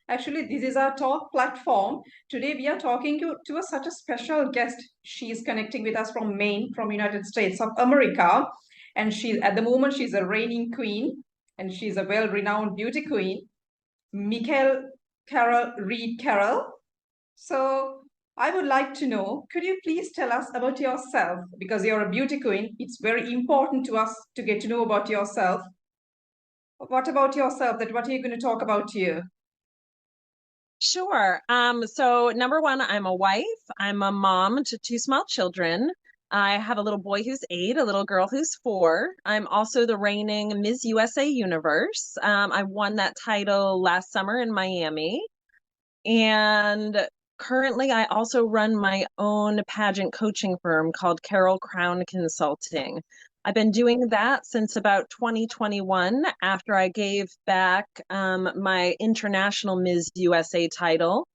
Actually, this is our talk platform. Today, we are talking to such a special guest. She is connecting with us from Maine, from United States of America. And at the moment, she's a reigning queen, and she's a well-renowned beauty queen, Michael Carol Reed Carroll. So I would like to know, could you please tell us about yourself? Because you're a beauty queen, it's very important to us to get to know about yourself. What about yourself? What are you going to talk about here? Sure. So number one, I'm a wife. I'm a mom to two small children. I have a little boy who's 8, a little girl who's 4. I'm also the reigning Ms. USA Universe. I won that title last summer in Miami. And currently, I also run my own pageant coaching firm called Carol Crown Consulting. I've been doing that since about 2021 after I gave back my International Ms. USA title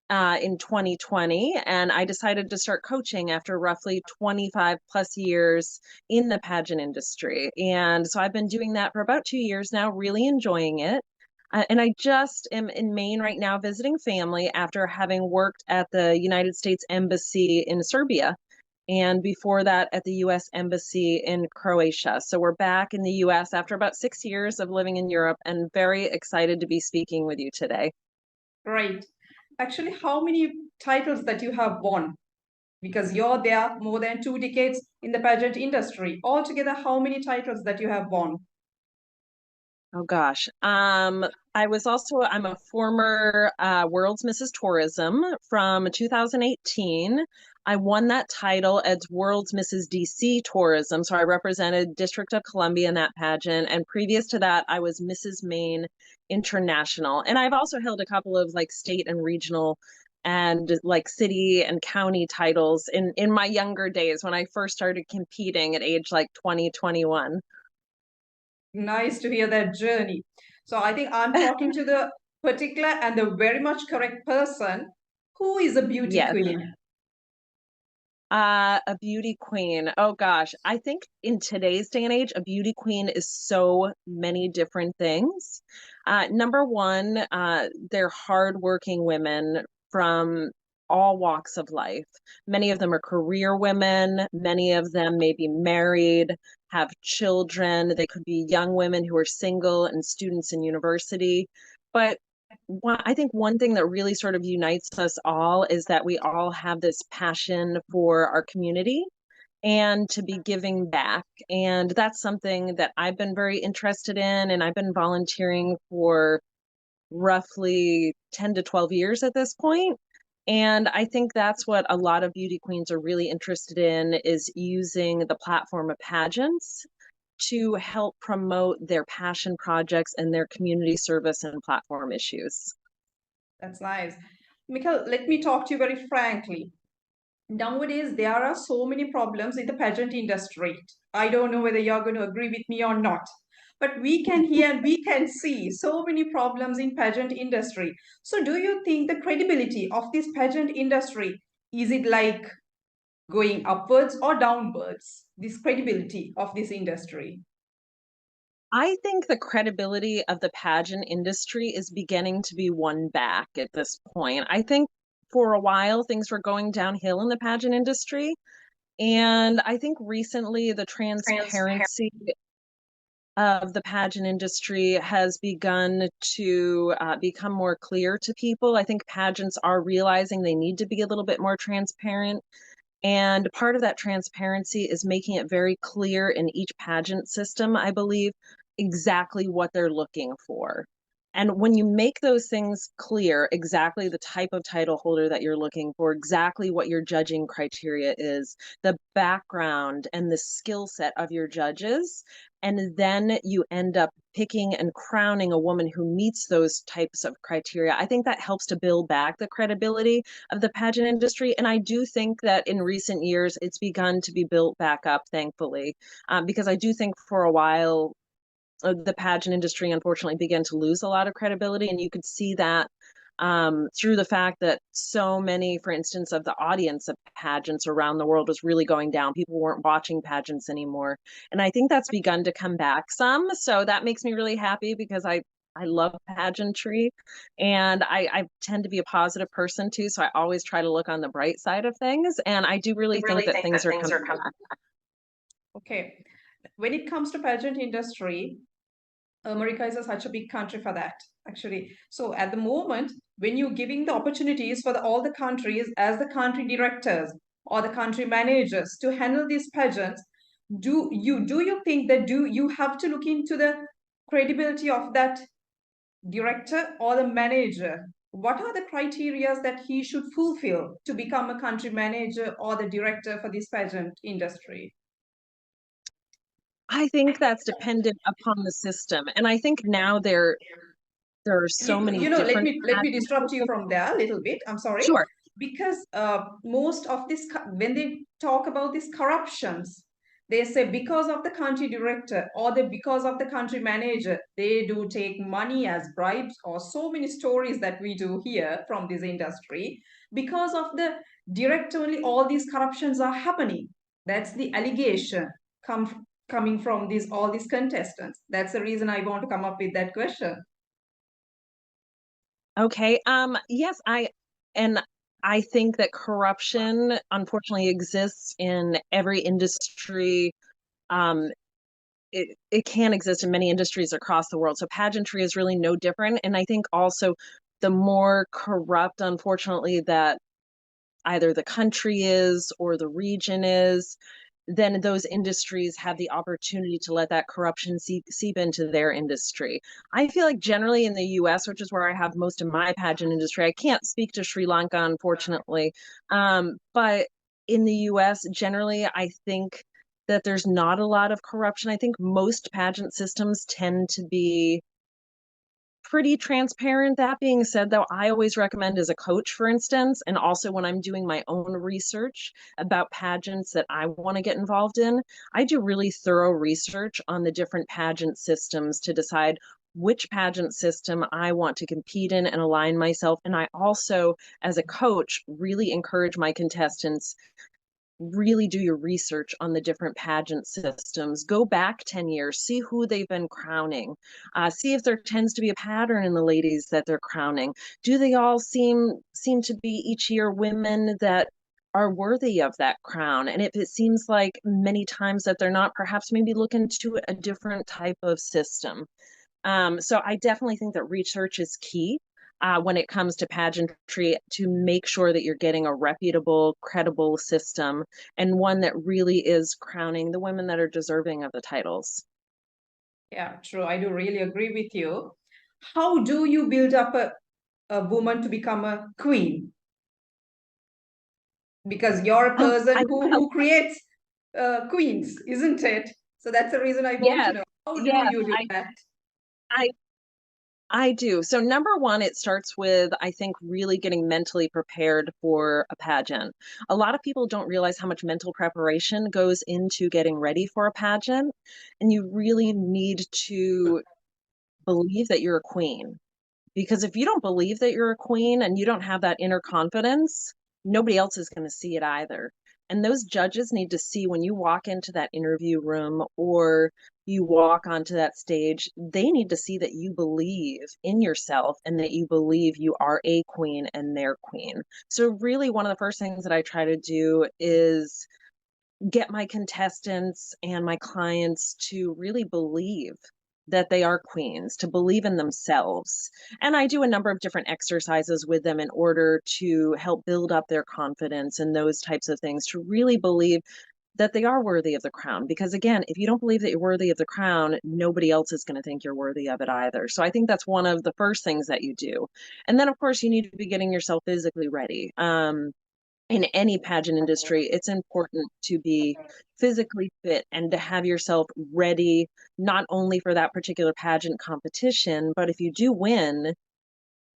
in 2020. And I decided to start coaching after roughly 25 plus years in the pageant industry. And so I've been doing that for about 2 years now, really enjoying it. And I just am in Maine right now visiting family after having worked at the United States Embassy in Serbia and before that at the US Embassy in Croatia. So we're back in the US after about 6 years of living in Europe and very excited to be speaking with you today. Right. Actually, how many titles that you have won? Because you're there more than 2 decades in the pageant industry. Altogether, how many titles that you have won? Oh gosh. I'm a former World's Mrs. Tourism from 2018. I won that title as World's Mrs. DC Tourism. So I represented District of Columbia in that pageant. And previous to that, I was Mrs. Maine International. And I've also held a couple of like state and regional and like city and county titles in my younger days when I first started competing at age like 20, 21. Nice to hear that journey. So I think I'm talking to the particular and the very much correct person. Who is a beauty Yes. queen? A beauty queen. Oh gosh. I think in today's day and age, a beauty queen is so many different things. Number one, they're hardworking women from all walks of life. Many of them are career women. Many of them may be married, have children. They could be young women who are single and students in university. But I think one thing that really sort of unites us all is that we all have this passion for our community and to be giving back. And that's something that I've been very interested in. And I've been volunteering for roughly 10 to 12 years at this point. And I think that's what a lot of beauty queens are really interested in is using the platform of pageants to help promote their passion projects and their community service and platform issues. That's nice. Mikhail, let me talk to you very frankly. Nowadays, there are so many problems in the pageant industry. I don't know whether you're going to agree with me or not. But we can hear and we can see so many problems in pageant industry. So do you think the credibility of this pageant industry, is it like going upwards or downwards? This credibility of this industry. I think the credibility of the pageant industry is beginning to be won back at this point. I think for a while things were going downhill in the pageant industry. And I think recently the Transparent. transparency of the pageant industry has begun to become more clear to people. I think pageants are realizing they need to be a little bit more transparent. And part of that transparency is making it very clear in each pageant system, I believe, exactly what they're looking for. And when you make those things clear, exactly the type of title holder that you're looking for, exactly what your judging criteria is, the background and the skill set of your judges, and then you end up picking and crowning a woman who meets those types of criteria, I think that helps to build back the credibility of the pageant industry. And I do think that in recent years, it's begun to be built back up, thankfully, because I do think for a while, the pageant industry unfortunately began to lose a lot of credibility. And you could see that through the fact that so many, for instance, of the audience of pageants around the world was really going down. People weren't watching pageants anymore. And I think that's begun to come back some. So that makes me really happy because I love pageantry, and I tend to be a positive person too, so I always try to look on the bright side of things. And I do really think that things are coming back. Okay. When it comes to pageant industry, America is such a big country for that, actually. So at the moment, when you're giving the opportunities for all the countries as the country directors or the country managers to handle these pageants, do you think that do you have to look into the credibility of that director or the manager? What are the criteria that he should fulfill to become a country manager or the director for this pageant industry? I think that's dependent upon the system, and I think now there are so many Let different me pageant disrupt you systems. from there a little bit. I'm sorry, Sure. because most of this, when they talk about these corruptions, they say because of the country director or because of the country manager, they do take money as bribes, or so many stories that we do hear from this industry. Because of the director, only all these corruptions are happening. That's the allegation coming from these all these contestants. That's the reason I want to come up with that question. Okay. Yes, and I think that corruption unfortunately exists in every industry. Um, it can exist in many industries across the world. So pageantry is really no different. And I think also the more corrupt, unfortunately, that either the country is or the region is, then those industries have the opportunity to let that corruption seep into their industry. I feel like generally in the US, which is where I have most of my pageant industry, I can't speak to Sri Lanka, unfortunately. But in the US, generally, I think that there's not a lot of corruption. I think most pageant systems tend to be pretty transparent. That being said, though, I always recommend as a coach, for instance, and also when I'm doing my own research about pageants that I want to get involved in, I do really thorough research on the different pageant systems to decide which pageant system I want to compete in and align myself. And I also, as a coach, really encourage my contestants really do your research on the different pageant systems. Go back 10 years, see who they've been crowning, see if there tends to be a pattern in the ladies that they're crowning. Do they all seem to be each year women that are worthy of that crown? And if it seems like many times that they're not, perhaps maybe look into a different type of system. So I definitely think that research is key when it comes to pageantry to make sure that you're getting a reputable, credible system and one that really is crowning the women that are deserving of the titles. Yeah, true. I do really agree with you. How do you build up a woman to become a queen? Because you're a person I who creates queens, isn't it? So that's the reason I want to yes, know. How do yes, you do that? I I do. So number one, it starts with, I think, really getting mentally prepared for a pageant. A lot of people don't realize how much mental preparation goes into getting ready for a pageant, and you really need to believe that you're a queen. Because if you don't believe that you're a queen and you don't have that inner confidence, nobody else is going to see it either. And those judges need to see when you walk into that interview room or you walk onto that stage, they need to see that you believe in yourself and that you believe you are a queen and their queen. So, really, one of the first things that I try to do is get my contestants and my clients to really believe that they are queens, to believe in themselves. And I do a number of different exercises with them in order to help build up their confidence and those types of things, to really believe that they are worthy of the crown. Because again, if you don't believe that you're worthy of the crown, nobody else is going to think you're worthy of it either. So I think that's one of the first things that you do. And then, of course, you need to be getting yourself physically ready. In any pageant industry, it's important to be physically fit and to have yourself ready, not only for that particular pageant competition, but if you do win,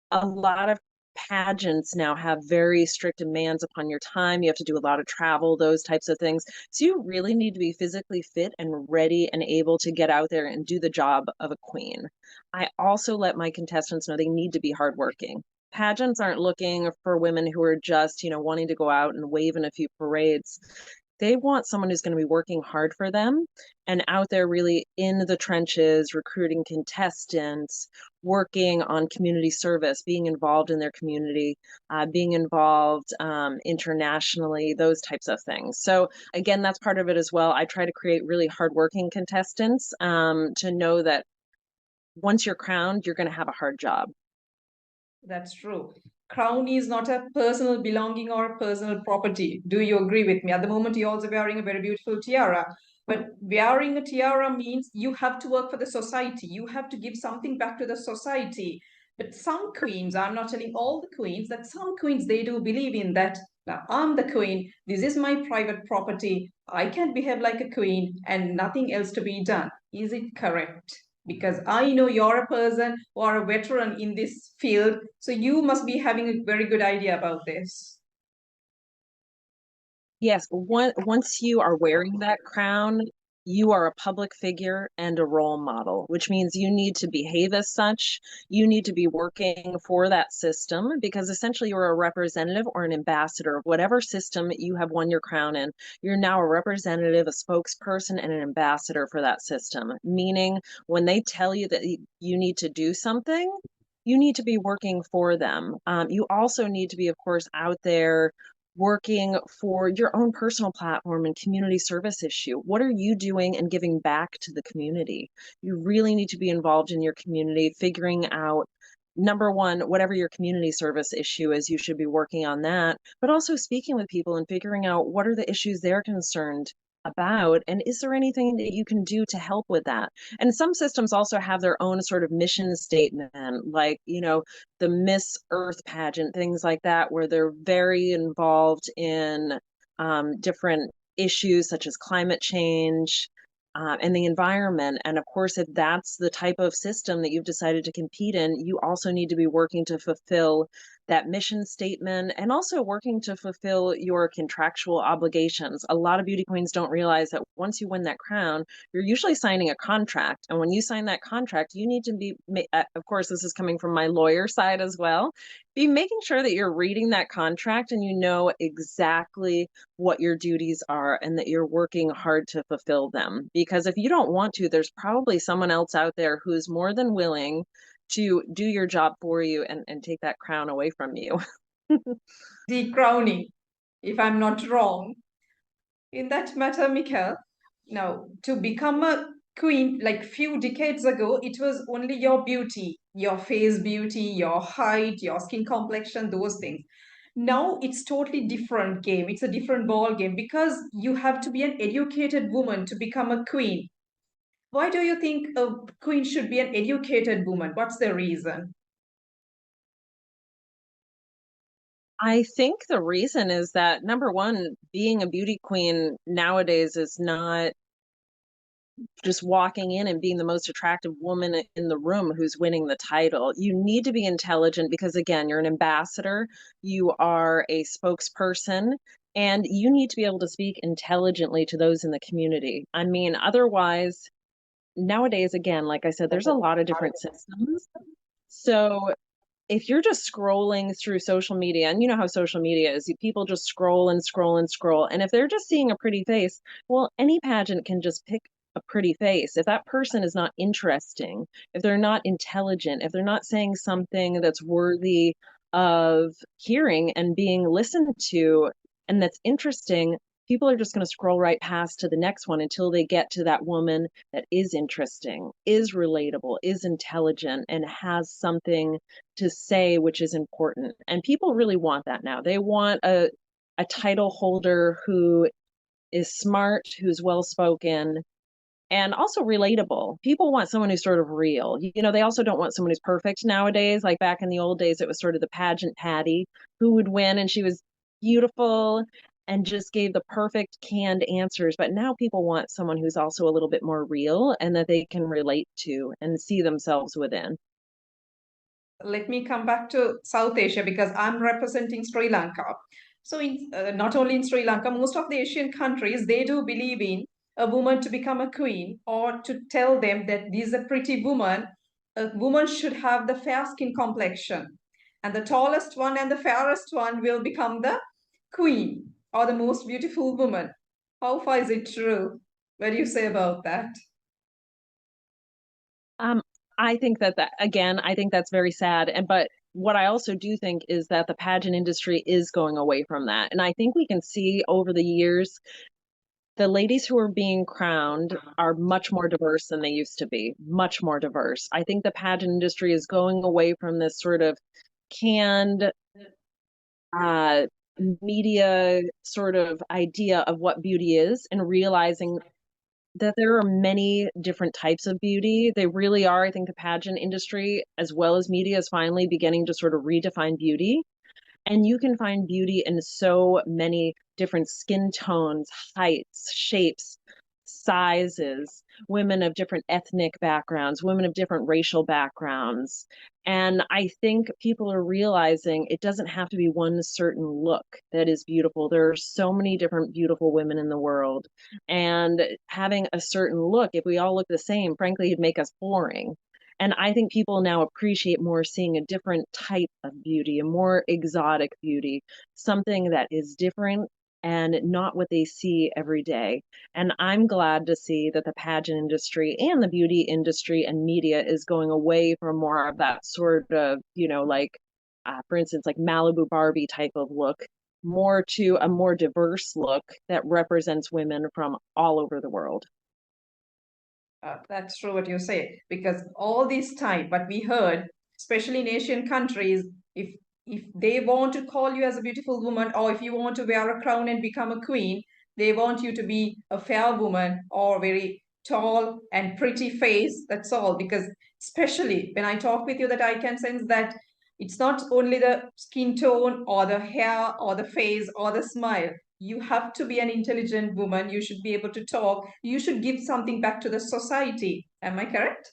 a lot of pageants now have very strict demands upon your time. You have to do a lot of travel, those types of things. So you really need to be physically fit and ready and able to get out there and do the job of a queen. I also let my contestants know they need to be hardworking. Pageants aren't looking for women who are just, wanting to go out and wave in a few parades. They want someone who's going to be working hard for them and out there really in the trenches, recruiting contestants, working on community service, being involved in their community, being involved internationally, those types of things. So again, that's part of it as well. I try to create really hardworking contestants to know that once you're crowned, you're going to have a hard job. That's true. Crown is not a personal belonging or a personal property. Do you agree with me? At the moment, you're also wearing a very beautiful tiara. But wearing a tiara means you have to work for the society. You have to give something back to the society. But some queens, I'm not telling all the queens, that some queens, they do believe in that. Now, I'm the queen. This is my private property. I can behave like a queen and nothing else to be done. Is it correct? Because I know you're a person or a veteran in this field, so you must be having a very good idea about this. Yes, once you are wearing that crown, you are a public figure and a role model, which means you need to behave as such. You need to be working for that system because essentially you're a representative or an ambassador of whatever system you have won your crown in. You're now a representative, a spokesperson, and an ambassador for that system, meaning when they tell you that you need to do something, you need to be working for them. You also need to be, of course, out there working for your own personal platform and community service issue. What are you doing and giving back to the community? You really need to be involved in your community, figuring out number one, whatever your community service issue is, you should be working on that, but also speaking with people and figuring out what are the issues they're concerned about and is there anything that you can do to help with that. And some systems also have their own sort of mission statement, like the Miss Earth pageant, things like that, where they're very involved in different issues such as climate change and the environment. And of course, if that's the type of system that you've decided to compete in, you also need to be working to fulfill that mission statement and also working to fulfill your contractual obligations. A lot of beauty queens don't realize that once you win that crown, you're usually signing a contract. And when you sign that contract, you need to be, of course, this is coming from my lawyer side as well, be making sure that you're reading that contract and you know exactly what your duties are and that you're working hard to fulfill them. Because if you don't want to, there's probably someone else out there who's more than willing to do your job for you and take that crown away from you. Decrowning, if I'm not wrong. In that matter, Mikhail, now to become a queen, like few decades ago, it was only your beauty, your face beauty, your height, your skin complexion, those things. Now it's totally different game. It's a different ball game because you have to be an educated woman to become a queen. Why do you think a queen should be an educated woman? What's the reason? I think the reason is that number one, being a beauty queen nowadays is not just walking in and being the most attractive woman in the room who's winning the title. You need to be intelligent because, again, you're an ambassador, you are a spokesperson, and you need to be able to speak intelligently to those in the community. I mean, otherwise, nowadays, again, like I said, there's a lot of different systems. So if you're just scrolling through social media, and you know how social media is, people just scroll and scroll and scroll. And if they're just seeing a pretty face, well, any pageant can just pick a pretty face. If that person is not interesting, if they're not intelligent, if they're not saying something that's worthy of hearing and being listened to and that's interesting, people are just going to scroll right past to the next one until they get to that woman that is interesting, is relatable, is intelligent, and has something to say which is important. And people really want that now. They want a title holder who is smart, who's well spoken, and also relatable. People want someone who's sort of real. They also don't want someone who's perfect nowadays. Like back in the old days, it was sort of the pageant Patty who would win, and she was beautiful and just gave the perfect canned answers. But now people want someone who's also a little bit more real and that they can relate to and see themselves within. Let me come back to South Asia because I'm representing Sri Lanka. So, not only in Sri Lanka, most of the Asian countries, they do believe in a woman to become a queen or to tell them that this is a pretty woman. A woman should have the fair skin complexion, and the tallest one and the fairest one will become the queen or the most beautiful woman. How far is it true? What do you say about that? Um, I think that again, I think that's very sad. And but what I also do think is that the pageant industry is going away from that. And I think we can see over the years the ladies who are being crowned are much more diverse than they used to be, much more diverse. I think the pageant industry is going away from this sort of canned uh, media sort of idea of what beauty is and realizing that there are many different types of beauty. They really are. I think the pageant industry, as well as media, is finally beginning to sort of redefine beauty. And you can find beauty in so many different skin tones, heights, shapes, sizes, women of different ethnic backgrounds, women of different racial backgrounds. And I think people are realizing it doesn't have to be one certain look that is beautiful. There are so many different beautiful women in the world. And having a certain look, if we all look the same, frankly, it'd make us boring. And I think people now appreciate more seeing a different type of beauty, a more exotic beauty, something that is different and not what they see every day. And I'm glad to see that the pageant industry and the beauty industry and media is going away from more of that sort of, for instance, like Malibu Barbie type of look, more to a more diverse look that represents women from all over the world. That's true what you say, because all this time, what we heard, especially in Asian countries, if they want to call you as a beautiful woman, or if you want to wear a crown and become a queen, they want you to be a fair woman or very tall and pretty face. That's all. Because especially when I talk with you, that I can sense that it's not only the skin tone or the hair or the face or the smile. You have to be an intelligent woman. You should be able to talk. You should give something back to the society. Am I correct?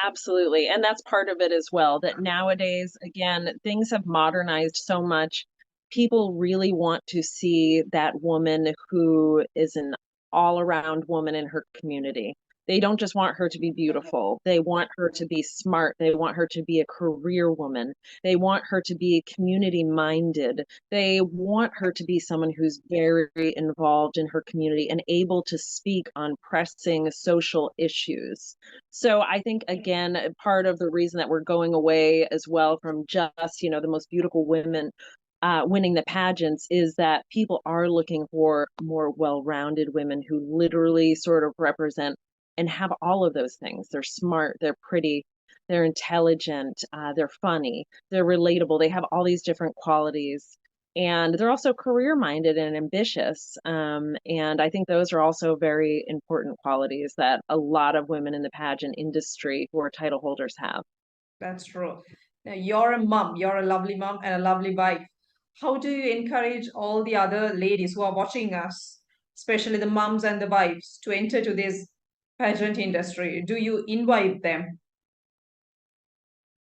Absolutely. And that's part of it as well, that nowadays, again, things have modernized so much. People really want to see that woman who is an all around woman in her community. They don't just want her to be beautiful. They want her to be smart. They want her to be a career woman. They want her to be community minded. They want her to be someone who's very involved in her community and able to speak on pressing social issues. So I think again, part of the reason that we're going away as well from just, the most beautiful women winning the pageants is that people are looking for more well-rounded women who literally sort of represent and have all of those things. They're smart, they're pretty, they're intelligent, they're funny, they're relatable. They have all these different qualities and they're also career minded and ambitious. And I think those are also very important qualities that a lot of women in the pageant industry who are title holders have. That's true. Now, you're a mom. You're a lovely mom and a lovely wife. How do you encourage all the other ladies who are watching us, especially the moms and the wives, to enter to this pageant industry? Do you invite them?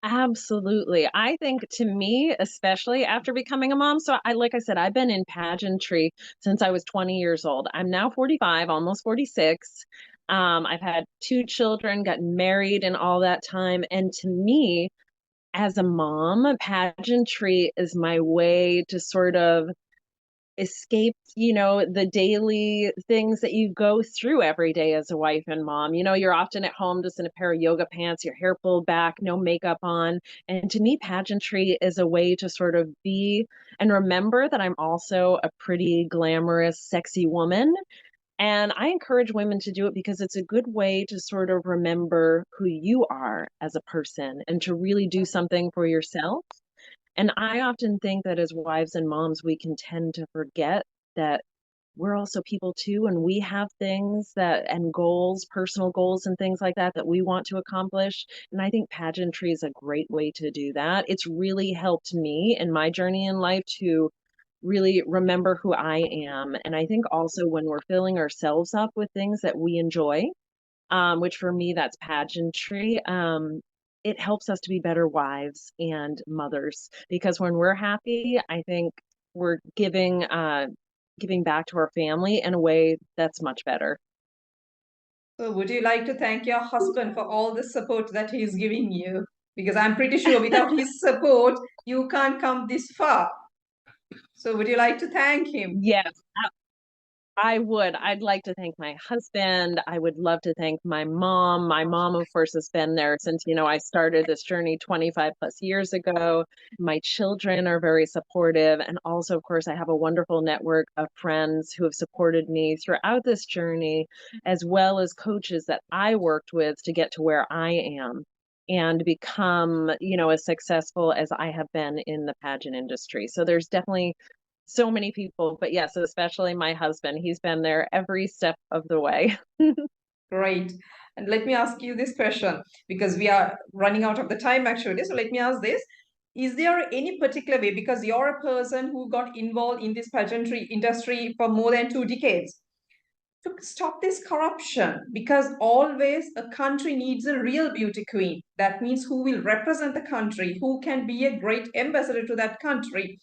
Absolutely. I think to me, especially after becoming a mom, so like I said, I've been in pageantry since I was 20 years old. I'm now 45, almost 46. I've had two children, gotten married and all that time. And to me, as a mom, pageantry is my way to sort of escape, the daily things that you go through every day as a wife and mom. You're often at home just in a pair of yoga pants, your hair pulled back, no makeup on. And to me, pageantry is a way to sort of be and remember that I'm also a pretty glamorous, sexy woman. And I encourage women to do it because it's a good way to sort of remember who you are as a person and to really do something for yourself. And I often think that as wives and moms, we can tend to forget that we're also people too, and we have things that and goals, personal goals and things like that that we want to accomplish. And I think pageantry is a great way to do that. It's really helped me in my journey in life to really remember who I am. And I think also when we're filling ourselves up with things that we enjoy, which for me, that's pageantry. It helps us to be better wives and mothers because when we're happy, I think we're giving back to our family in a way that's much better. So, would you like to thank your husband for all the support that he's giving you? Because I'm pretty sure without his support, you can't come this far. So, would you like to thank him? Yes, I would. I'd like to thank my husband. I would love to thank my mom. My mom, of course, has been there since, I started this journey 25 plus years ago. My children are very supportive. And also, of course, I have a wonderful network of friends who have supported me throughout this journey, as well as coaches that I worked with to get to where I am and become, as successful as I have been in the pageant industry. So there's definitely so many people, but yes, especially my husband. He's been there every step of the way. Great. And let me ask you this question because we are running out of the time actually. So let me ask this. Is there any particular way, because you're a person who got involved in this pageantry industry for more than 2 decades, to stop this corruption? Because always a country needs a real beauty queen. That means who will represent the country, who can be a great ambassador to that country.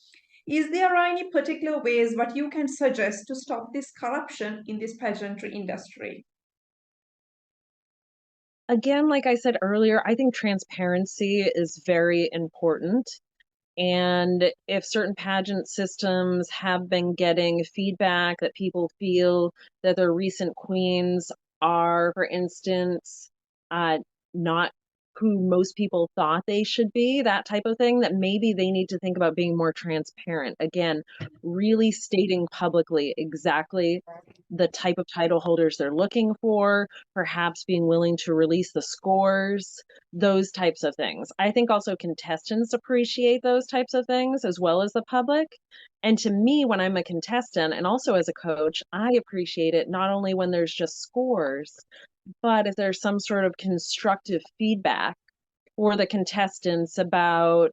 Is there any particular ways what you can suggest to stop this corruption in this pageantry industry? Again, like I said earlier, I think transparency is very important. And if certain pageant systems have been getting feedback that people feel that their recent queens are, for instance, uh, not who most people thought they should be, that type of thing, that maybe they need to think about being more transparent. Again, really stating publicly exactly the type of title holders they're looking for, perhaps being willing to release the scores, those types of things. I think also contestants appreciate those types of things as well as the public. And to me, when I'm a contestant and also as a coach, I appreciate it not only when there's just scores, but if there's some sort of constructive feedback for the contestants about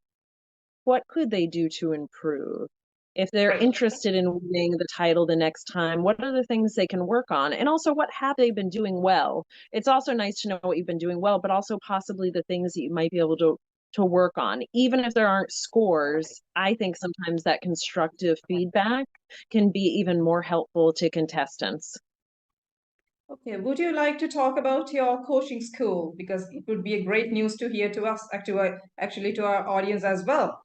what could they do to improve? If they're Right. interested in winning the title the next time, what are the things they can work on? And also, what have they been doing well? It's also nice to know what you've been doing well, but also possibly the things that you might be able to work on. Even if there aren't scores, I think sometimes that constructive feedback can be even more helpful to contestants. Okay, would you like to talk about your coaching school? Because it would be a great news to hear to us, actually to our audience as well.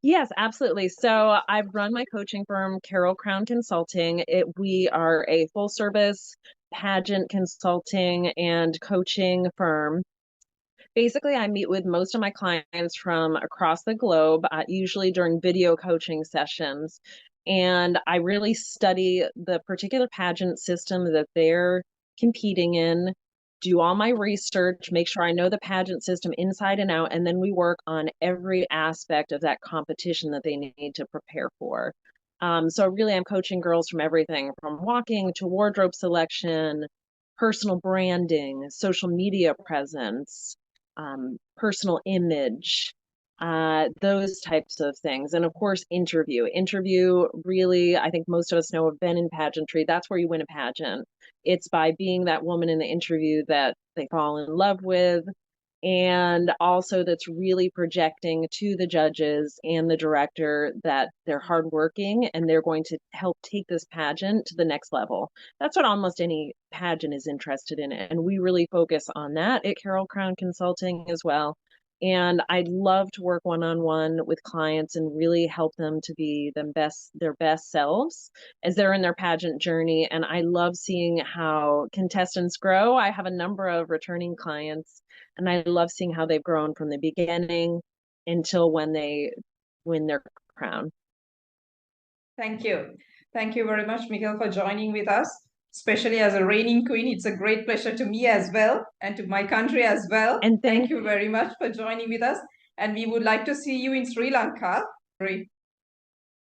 Yes, absolutely. So I've run my coaching firm, Carol Crown Consulting. We are a full service pageant consulting and coaching firm. Basically, I meet with most of my clients from across the globe, usually during video coaching sessions. And I really study the particular pageant system that they're competing in, do all my research, make sure I know the pageant system inside and out, and then we work on every aspect of that competition that they need to prepare for. So really, I'm coaching girls from everything from walking to wardrobe selection, personal branding, social media presence, personal image, those types of things. And of course, interview. Interview, really, I think most of us know have been in pageantry. That's where you win a pageant. It's by being that woman in the interview that they fall in love with, and also that's really projecting to the judges and the director that they're hardworking and they're going to help take this pageant to the next level. That's what almost any pageant is interested in, and we really focus on that at Carol Crown Consulting as well. And I'd love to work one-on-one with clients and really help them to be their best selves as they're in their pageant journey. And I love seeing how contestants grow. I have a number of returning clients, and I love seeing how they've grown from the beginning until when they win their crown. Thank you. Thank you very much, Miguel, for joining with us. Especially as a reigning queen, it's a great pleasure to me as well and to my country as well. And Thank thank you very much for joining with us. And we would like to see you in Sri Lanka. Great.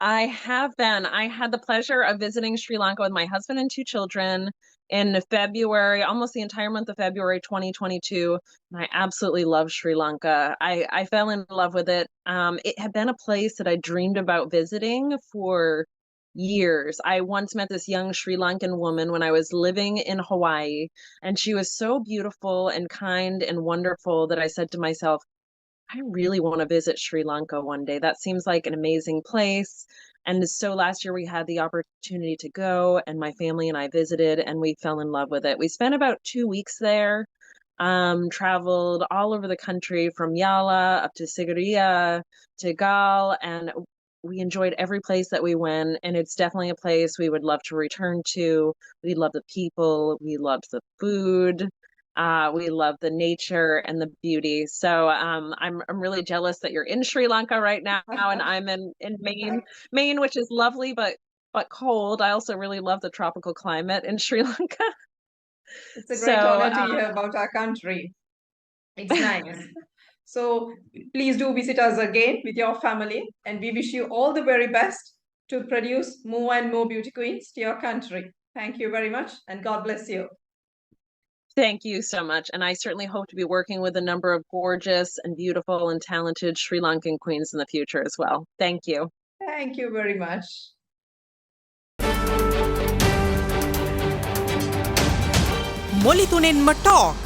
I have been. I had the pleasure of visiting Sri Lanka with my husband and two children in February, almost the entire month of February 2022. And I absolutely love Sri Lanka. I fell in love with it. It had been a place that I dreamed about visiting for years. I once met this young Sri Lankan woman when I was living in Hawaii, and she was so beautiful and kind and wonderful that I said to myself, I really want to visit Sri Lanka one day. That seems like an amazing place. And so last year we had the opportunity to go, and my family and I visited, and we fell in love with it. We spent about 2 weeks there, traveled all over the country from Yala up to Sigiriya to Gal, and we enjoyed every place that we went, and it's definitely a place we would love to return to. We love the people, we loved the food, we love the nature and the beauty. So I'm really jealous that you're in Sri Lanka right now, and I'm in Maine, which is lovely but cold. I also really love the tropical climate in Sri Lanka. It's a great So honor to hear about our country. It's nice. So please do visit us again with your family, and we wish you all the very best to produce more and more beauty queens to your country. Thank you very much, and God bless you. thank you so much. And I certainly hope to be working with a number of gorgeous and beautiful and talented Sri Lankan queens in the future as well. Thank you. Thank you very much. Molly Tunenma Talk.